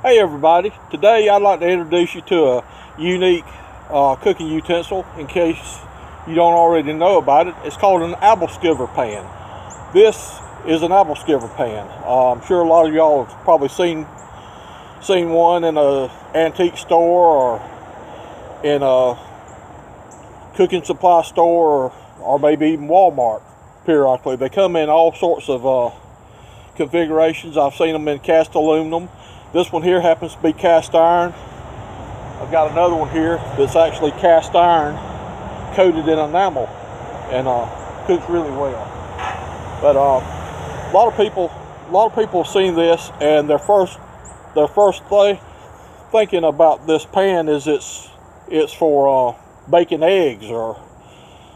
Hey everybody, today I'd like to introduce you to a unique cooking utensil in case you don't already know about it. It's called an Abelskiver Pan. This is an Abelskiver Pan. I'm sure a lot of y'all have probably seen one in an antique store or in a cooking supply store or maybe even Walmart periodically. They come in all sorts of configurations. I've seen them in cast aluminum. This one here happens to be cast iron. I've got another one here that's actually cast iron coated in enamel and cooks really well. But a lot of people have seen this, and their first thinking about this pan is it's for baking eggs or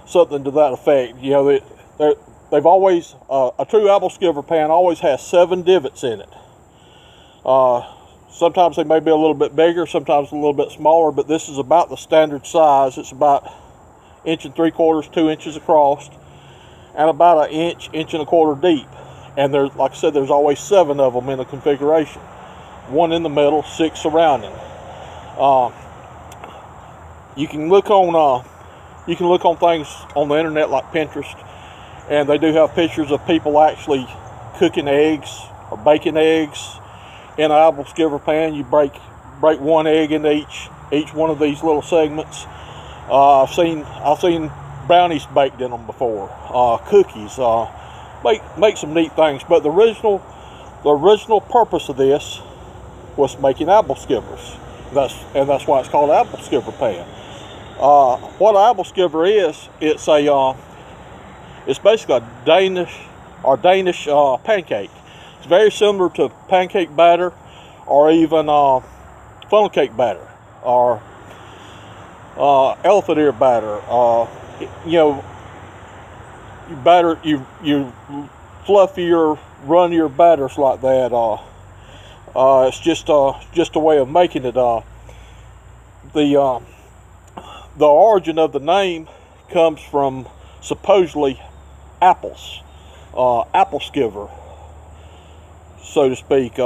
something to that effect. You know, they've always a true Abelskiver pan always has 7 divots in it. Sometimes they may be a little bit bigger, sometimes a little bit smaller, but this is about the standard size. It's about 1 3/4, 2 inches across, and about 1 inch, 1 1/4 deep. And there's, like I said, there's always 7 of them in the configuration. 1 in the middle, 6 surrounding. You can look on things on the internet like Pinterest, and they do have pictures of people actually cooking eggs or baking eggs in an Abelskiver pan. You break 1 egg into each one of these little segments. I've seen brownies baked in them before. Cookies. Make some neat things. But the original purpose of this was making Abelskivers. That's why it's called an Abelskiver pan. What an Abelskiver is, it's basically a Danish pancake. It's very similar to pancake batter, or even funnel cake batter, or elephant ear batter. You fluffy or run your batters like that. It's just a way of making it. The origin of the name comes from supposedly apples, Abelskiver, so to speak.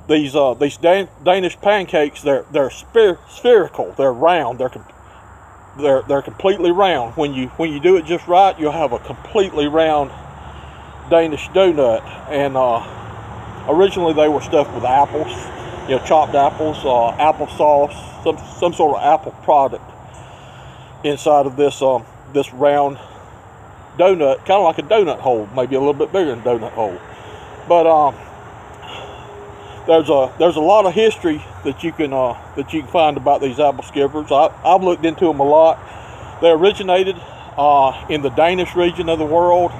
These Danish pancakes, they're spherical. They're round. They're completely round. When you do it just right, you'll have a completely round Danish donut. And originally they were stuffed with apples, chopped apples, applesauce, some sort of apple product inside of this round donut, kind of like a donut hole, maybe a little bit bigger than a donut hole. But there's a lot of history that you can find about these Abelskivers. I've looked into them a lot. They originated in the Danish region of the world,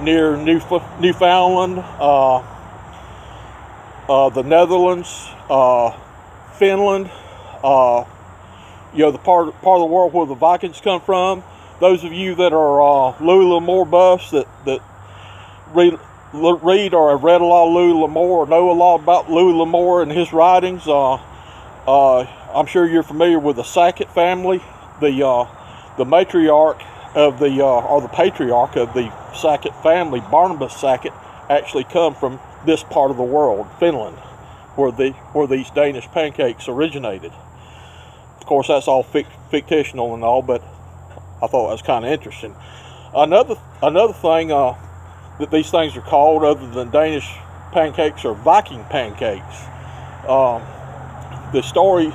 near Newfoundland, the Netherlands, Finland. The part of the world where the Vikings come from. Those of you that are Louis L'Amour buffs that read or have read a lot of Louis L'Amour or know a lot about Louis L'Amour and his writings, I'm sure you're familiar with the Sackett family. The matriarch of or the patriarch of the Sackett family, Barnabas Sackett, actually come from this part of the world, Finland, where these Danish pancakes originated. Of course, that's all fictional and all, but I thought that was kind of interesting. Another thing that these things are called, other than Danish pancakes, are Viking pancakes. The story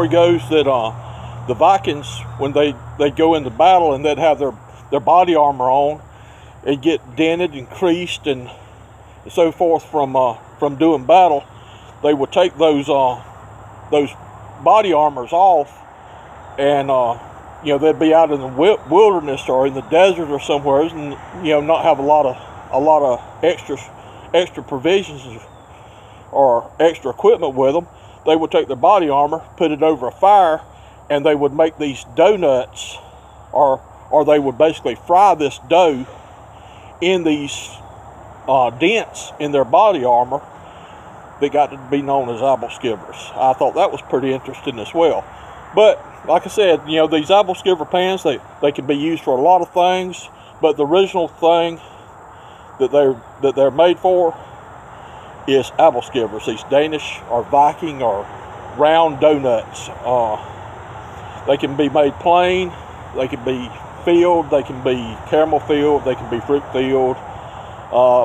goes that the Vikings, when they'd go into battle and they'd have their body armor on, it'd get dented and creased and so forth from doing battle. They would take those body armors off, and they'd be out in the wilderness or in the desert or somewhere, and not have a lot of extra provisions or extra equipment with them. They would take their body armor, put it over a fire, and they would make these donuts, or they would basically fry this dough in these dents in their body armor that got to be known as Abelskivers. I thought that was pretty interesting as well. But like I said, these Abelskiver pans, they can be used for a lot of things, but the original thing that they're made for is Abelskivers. These Danish or Viking or round donuts. They can be made plain, they can be filled, they can be caramel filled, they can be fruit filled,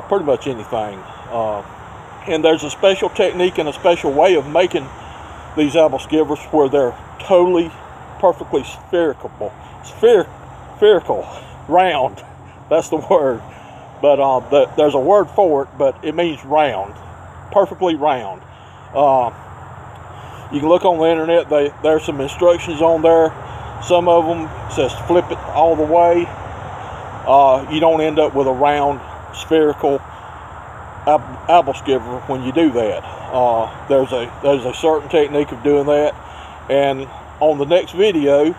pretty much anything. And there's a special technique and a special way of making these Abelskivers where they're totally, perfectly spherical, round. That's the word. But there's a word for it, but it means round, perfectly round. You can look on the internet. There's some instructions on there. Some of them says flip it all the way. You don't end up with a round, spherical Abelskiver when you do that. There's a certain technique of doing that, and on the next video,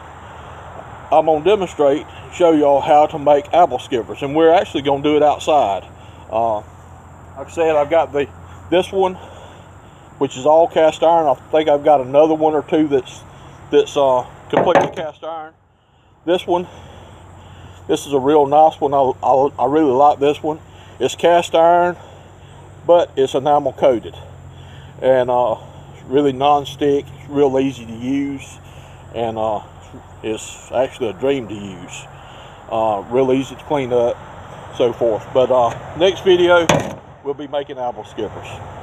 I'm gonna demonstrate, show y'all how to make Abelskivers, and we're actually gonna do it outside. Like I said, I've got this one, which is all cast iron. I think I've got another one or two that's completely cast iron. This is a real nice one. I really like this one. It's cast iron, but it's enamel coated, and really non-stick. It's real easy to use, and it's actually a dream to use. Real easy to clean up, so forth. But next video, we'll be making Abelskivers.